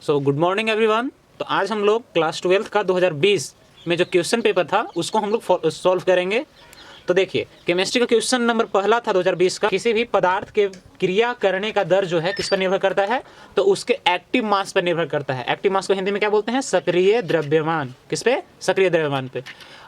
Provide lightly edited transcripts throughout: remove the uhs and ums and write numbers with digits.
So good morning everyone. तो आज हम लोग क्लास 12 का 2020 में जो क्वेश्चन पेपर था उसको हम लोग सॉल्व करेंगे। तो देखिए, केमिस्ट्री का क्वेश्चन नंबर पहला था 2020 का, किसी भी पदार्थ के क्रिया करने का दर जो है किस पर निर्भर करता है, तो उसके एक्टिव मास पर निर्भर करता है। एक्टिव मास को हिंदी में क्या बोलते हैं? सक्रिय द्रव्यमान। किस पे? सक्रिय द्रव्यमान पे।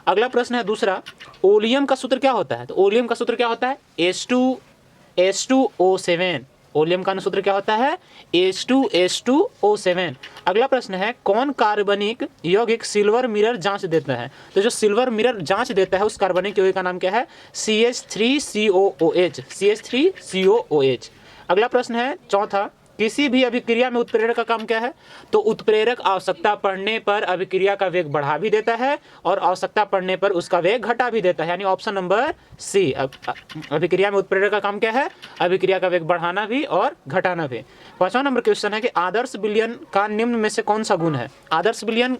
अगला प्रश्न है दूसरा, ओलियम का सूत्र क्या होता है? तो ओलियम का सूत्र क्या होता है? H2O7। ओलियम का सूत्र क्या होता है? H2O7। अगला प्रश्न है, कौन कार्बनिक यौगिक सिल्वर मिरर जांच देता है? तो जो सिल्वर मिरर जांच देता है उस कार्बनिक यौगिक का नाम क्या है? CH3COOH। CH3COOH। अगला प्रश्न है चौथा, किसी भी अभिक्रिया में उत्प्रेरक का काम क्या है? तो उत्प्रेरक आवश्यकता पड़ने पर अभिक्रिया का वेग बढ़ा भी देता है और आवश्यकता पड़ने पर उसका वेग घटा भी देता है, यानी ऑप्शन नंबर सी। अभिक्रिया में उत्प्रेरक का काम क्या है? अभिक्रिया का वेग बढ़ाना भी और घटाना भी। पांचवा नंबर क्वेश्चन है कि आदर्श विलयन का निम्न में से कौन सा गुण है? आदर्श विलयन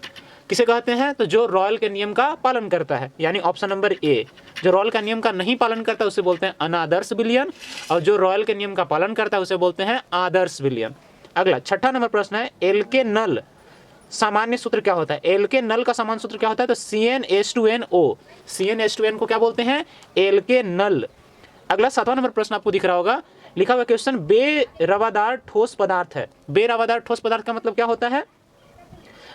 किसे कहते हैं? तो जो रॉयल के नियम का पालन करता है, यानी ऑप्शन नंबर ए। जो रॉयल का नियम का नहीं पालन करता उसे बोलते हैं अनादर्श विलयन, और जो रॉयल के नियम का पालन करता है उसे बोलते हैं आदर्श विलयन। अगला छठा नंबर प्रश्न है, एल्के नल सामान्य सूत्र क्या होता है? एल्के नल का सामान्य सूत्र क्या होता है? तो CnH2nO। CnH2n को क्या बोलते हैं? एल्के नल। अगला सातवां नंबर प्रश्न आपको दिख रहा होगा, लिखा हुआ क्वेश्चन, बेरवादार ठोस पदार्थ है। बेरवादार ठोस पदार्थ का मतलब क्या होता है?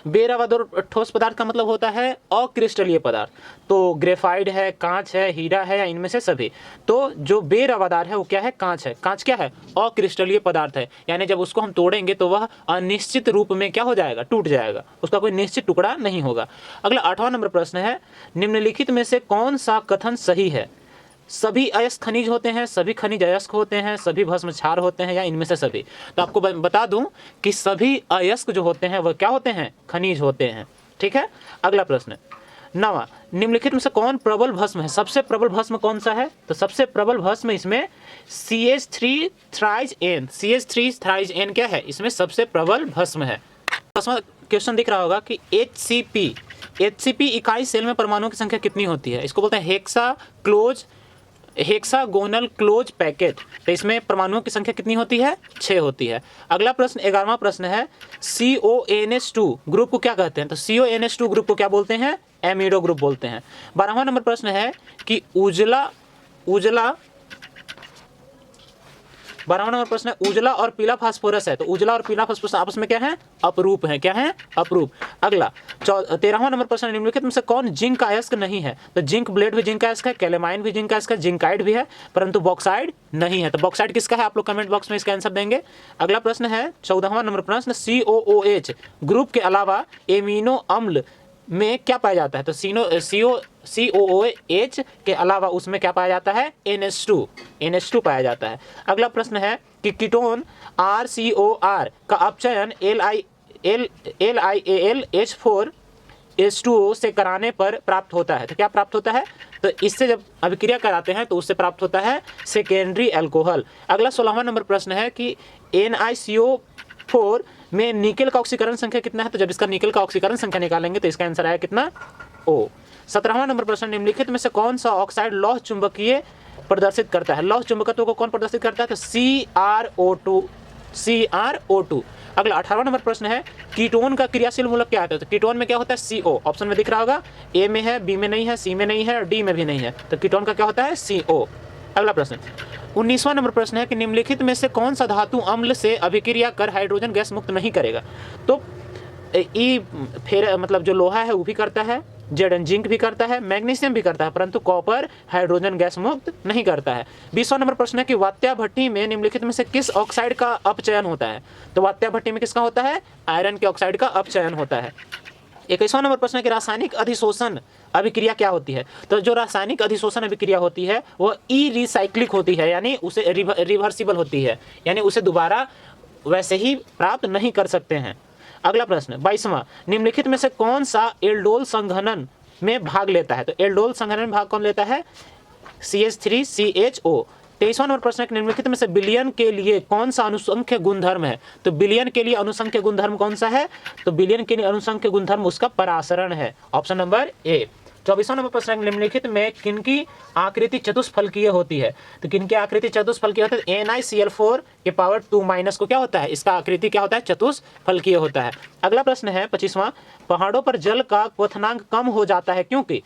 बेरवादार ठोस पदार्थ का मतलब होता है अक्रिस्टलीय पदार्थ। तो ग्रेफाइट है, कांच है, हीरा है, या इनमें से सभी। तो जो बेरवादार है वो क्या है? कांच है। कांच क्या है? अक्रिस्टलीय पदार्थ है, यानी जब उसको हम तोड़ेंगे तो वह अनिश्चित रूप में क्या हो जाएगा? टूट जाएगा, उसका कोई निश्चित टुकड़ा नहीं होगा। अगला आठवां नंबर प्रश्न है, निम्नलिखित में से कौन सा कथन सही है? सभी अयस्क खनिज होते हैं, सभी खनिज अयस्क होते हैं, सभी भस्म क्षार होते हैं, या इनमें से सभी? तो आपको बता दूं कि सभी अयस्क जो होते हैं वह क्या होते हैं? खनिज होते हैं। ठीक है। अगला प्रश्न नवा, निम्नलिखित में से कौन प्रबल भस्म है? सबसे प्रबल भस्म कौन सा है? तो सबसे प्रबल भस्म इसमें CH3 थ्राइज N क्या है? इसमें सबसे प्रबल भस्म है। क्वेश्चन दिख रहा होगा कि HCP इकाई सेल में परमाणुओं की संख्या कितनी होती है? इसको बोलते हैं हेक्सागोनल क्लोज पैकेट। तो इसमें परमाणुओं की संख्या कितनी होती है? 6 होती है। अगला प्रश्न 11वां प्रश्न है, CONH2 ग्रुप को क्या कहते हैं? तो CONH2 ग्रुप को क्या बोलते हैं? एमिडो ग्रुप बोलते हैं। 12वां नंबर प्रश्न है कि उजला और पीला फास्फोरस है। तो उजला और पीला फास्फोरस आपस में क्या है? अपरूप है। क्या है? अपरूप। अगला 13वां नंबर प्रश्न, निम्नलिखित में से कौन जिंक का अयस्क नहीं है? तो जिंक ब्लेड भी जिंक का अयस्क है, कैलेमाइन भी जिंक का अयस्क है, जिंकाइड भी है, परंतु बॉक्साइड नहीं है। तो बॉक्साइड किसका है? आप लोग कमेंट बॉक्स में इसका आंसर देंगे। अगला प्रश्न है 14वां नंबर प्रश्न, COOH ग्रुप के अलावा एमिनो अम्ल में क्या पाया जाता है? तो COOH के अलावा उसमें क्या पाया जाता है? NH2 पाया जाता है। अगला प्रश्न है कि कीटोन RCOR का अपचयन LiAlH4H2O से कराने पर प्राप्त होता है। तो क्या प्राप्त होता है? तो इससे जब अभिक्रिया कराते हैं तो उससे प्राप्त होता है सेकेंडरी अल्कोहल। अगला 16वां नंबर प्रश्न है कि NiCO4 में निकेल का ऑक्सीकरण संख्या कितना है? तो जब इसका निकेल का ऑक्सीकरण संख्या निकालेंगे तो इसका आंसर आया कितना? O। 17वां नंबर प्रश्न, निम्नलिखित में से कौन सा ऑक्साइड लौह चुंबकीय प्रदर्शित करता है? लौह चुंबकत्व को कौन प्रदर्शित करता है? तो CrO2। अगला 18वां नंबर प्रश्न है, कीटोन का क्रियाशील मूलक क्या है? तो कीटोन में क्या होता है? CO। ऑप्शन में दिख रहा होगा, A में है, B में नहीं है, C में नहीं है और D में भी नहीं है। तो कीटोन का क्या होता है? CO। अगला प्रश्न 19वां नंबर प्रश्न है कि निम्नलिखित में से कौन सा धातु अम्ल से अभिक्रिया कर हाइड्रोजन गैस मुक्त नहीं करेगा? तो फिर मतलब जो लोहा है वो भी करता है, जिंक भी करता है, मैग्नीशियम भी करता है, परंतु कॉपर हाइड्रोजन गैस मुक्त नहीं करता है। 20वां नंबर प्रश्न है कि वात्या भट्टी में निम्नलिखित में से किस ऑक्साइड का अपचयन होता है? तो वात्या भट्टी में किसका होता है? आयरन के ऑक्साइड का अपचयन होता है। 21वां नंबर प्रश्न है कि रासायनिक अधिशोषण अभिक्रिया क्या होती है? तो जो रासायनिक अधिशोषण अभिक्रिया होती है वो रीसाइक्लिक होती है, यानी उसे रिवर्सिबल होती है, यानी उसे दोबारा वैसे ही प्राप्त नहीं कर सकते हैं। अगला प्रश्न 22वां, निम्नलिखित में से कौन सा एल्डोल संघनन में भाग लेता है? तो एल्डोल संघनन में भाग कौन लेता है? CH3CHO। 23वां नंबर प्रश्न है, निम्नलिखित में से बिलियन के लिए कौन सा अनुसंख्य गुणधर्म है? तो बिलियन के लिए अनुसंख्य गुणधर्म कौन सा है? तो बिलियन के लिए अनुसंख्य गुणधर्म उसका परासरण है, ऑप्शन नंबर ए। 24वां नंबर प्रश्न है, निम्नलिखित में किनकी आकृति चतुष्फलकीय होती है? तो किनकी आकृति चतुष्फलकीय होती है? NiCl4 के पावर 2 को क्या होता है? इसका आकृति क्या होता है? चतुष्फलकीय होता है। अगला प्रश्न है 25वां, पहाड़ों पर जल का क्वथनांक कम हो जाता है क्योंकि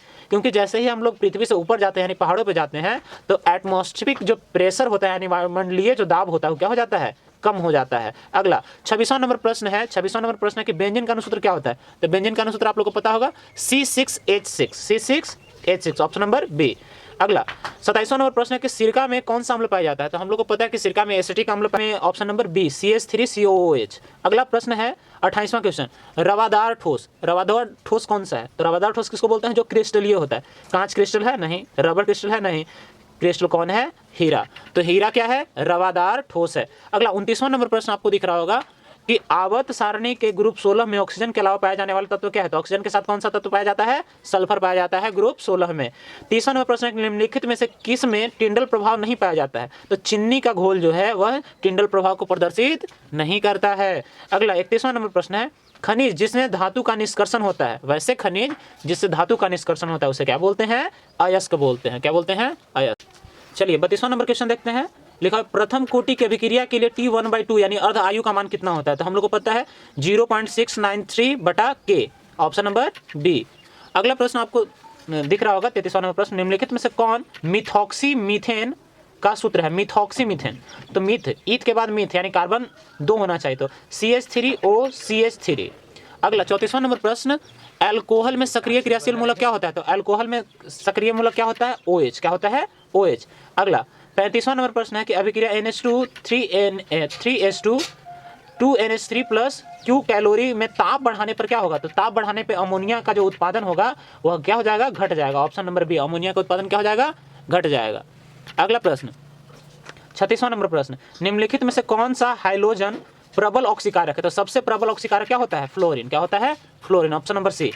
जैसे ही हम लोग पृथ्वी से ऊपर जाते हैं यानी पहाड़ों पर जाते हैं तो एटमॉस्फेरिक जो प्रेशर होता है यानी वायुमंडलीय जो दाब होता है वो क्या हो जाता है? कम हो जाता है। अगला 26वां नंबर प्रश्न है, 26वां नंबर प्रश्न है कि बेंजीन का अनुसूत्र क्या होता है? तो बेंजीन का अनुसूत्र आप लोगों को पता होगा C6H6 ऑप्शन नंबर बी। अगला 27वां नंबर प्रश्न है कि सिरका में कौन सा अम्ल पाया जाता है? तो हम लोग को पता है कि सिरका में एसिटिक अम्ल में ऑप्शन नंबर बी CH3COOH। अगला प्रश्न है 28वां क्वेश्चन, रवादार ठोस कौन सा है? तो रवादार ठोस किसको बोलते हैं? जो क्रिस्टलीय होता है। कांच क्रिस्टल है? नहीं। रबर क्रिस्टल है? नहीं। क्रिस्टल कौन है? हीरा। तो हीरा क्या है? रवादार ठोस है। अगला 29वां नंबर प्रश्न आपको दिख रहा होगा कि आवर्त सारणी के ग्रुप 16 में ऑक्सीजन के अलावा पाया जाने वाला तत्व क्या है? तो ऑक्सीजन के साथ कौन सा तत्व पाया जाता है? सल्फर पाया जाता है ग्रुप 16 में। 30वां नंबर प्रश्न, निम्नलिखित में से किस में टिंडल प्रभाव नहीं पाया जाता है? तो चीनी का घोल जो है वह टिंडल प्रभाव को प्रदर्शित नहीं करता है। अगला 31वां नंबर प्रश्न है, खनिज जिसमें धातु का निष्कर्षण होता है, वैसे खनिज जिससे धातु का निष्कर्षण होता है उसे क्या बोलते हैं? अयस्क बोलते हैं। क्या बोलते हैं? अयस्क। चलिए 32वां नंबर क्वेश्चन देखते हैं। लिखा है प्रथम कोटि की अभिक्रिया के लिए T1/2 यानी अर्ध आयु का मान कितना होता है? तो हम लोग को पता है 0.693/K ऑप्शन नंबर बी। अगला प्रश्न आपको दिख रहा होगा 33वां नंबर प्रश्न, निम्नलिखित में से कौन मिथॉक्सी मीथेन का सूत्र है? Methoxy methane. तो ईथ के बाद मीथ यानी कार्बन 2 होना चाहिए, तो CH3OCH3। अगला 34वां नंबर प्रश्न, अल्कोहल में सक्रिय क्रियाशील मूलक क्या होता है? तो अल्कोहल में सक्रिय मूलक क्या होता है? OH। क्या होता है? OH। अगला 35वां नंबर प्रश्न है कि अभिक्रिया NH2 3H2 2NH3 plus Q calorie में ताप बढ़ाने पर क्या होगा? तो ताप बढ़ाने पर अमोनिया का जो उत्पादन होगा वह क्या हो जाएगा? घट जाएगा। ऑप्शन नंबर बी, अमोनिया का उत्पादन क्या हो जाएगा? घट जाएगा। अगला प्रश्न 36वां नंबर प्रश्न, निम्नलिखित में से कौन सा हाइड्रोजन प्रबल ऑक्सीकारक है? तो सबसे प्रबल ऑक्सीकारक क्या होता है? फ्लोरीन। क्या होता है? फ्लोरीन। Option number C.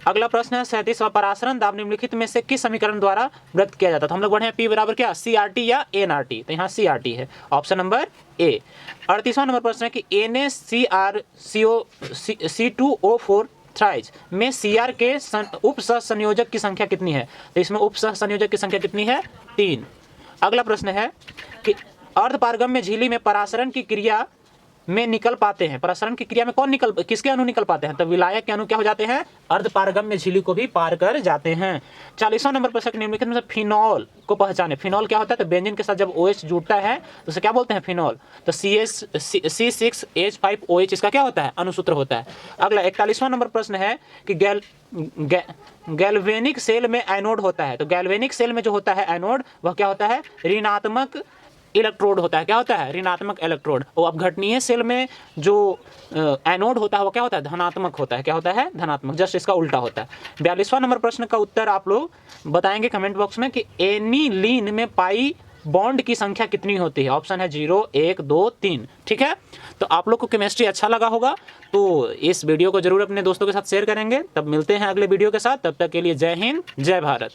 अगला प्रश्न है 37वां, परासरण दाब निम्नलिखित में से किस समीकरण द्वारा व्यक्त किया जाता है? तो हम लोग बढ़े P बराबर क्या? CRT या NRT। तो यहाँ CRT है, ऑप्शन नंबर ए। 38वां नंबर प्रश्न है कि NaCrCO2O4 थ्राइज में Cr के उप सहसंयोजक की संख्या कितनी है? तो इसमें उप सहसंयोजक की संख्या कितनी है? 3। अगला प्रश्न है कि अर्धपारगम्य झिल्ली में परासरण की क्रिया में निकल पाते हैं, परासरण की क्रिया में किसके अणु निकल पाते हैं? तो विलायक के अणु क्या हो जाते हैं? अर्धपारगम्य झिल्ली को भी पार कर जाते हैं। 40वां नंबर प्रश्न, निम्नलिखित में से फिनॉल को पहचाने। फिनॉल क्या होता है? तो बेंजीन के साथ जब OH जुड़ता है तो उसे क्या बोलते हैं? फिनॉल। तो C6H5OH इसका क्या होता है? अनुसूत्र होता है। अगला 41वां नंबर प्रश्न है कि गैल्वेनिक सेल में एनोड होता है। तो गैल्वेनिक सेल में जो होता है एनोड वह क्या होता है? ऋणात्मक इलेक्ट्रोड होता है। क्या होता है? ऋणात्मक इलेक्ट्रोड। और अपघटनीय सेल में जो एनोड होता है वो क्या होता है? धनात्मक होता है। क्या होता है? धनात्मक। जस्ट इसका उल्टा होता है। 42वां नंबर प्रश्न का उत्तर आप लोग बताएंगे कमेंट बॉक्स में कि एनिलीन में पाई बॉन्ड की संख्या कितनी होती है? ऑप्शन है 0, 1, 2, 3। ठीक है, तो आप लोग को केमिस्ट्री अच्छा लगा होगा तो इस वीडियो को जरूर अपने दोस्तों के साथ शेयर करेंगे। तब मिलते हैं अगले वीडियो के साथ, तब तक के लिए जय हिंद, जय भारत।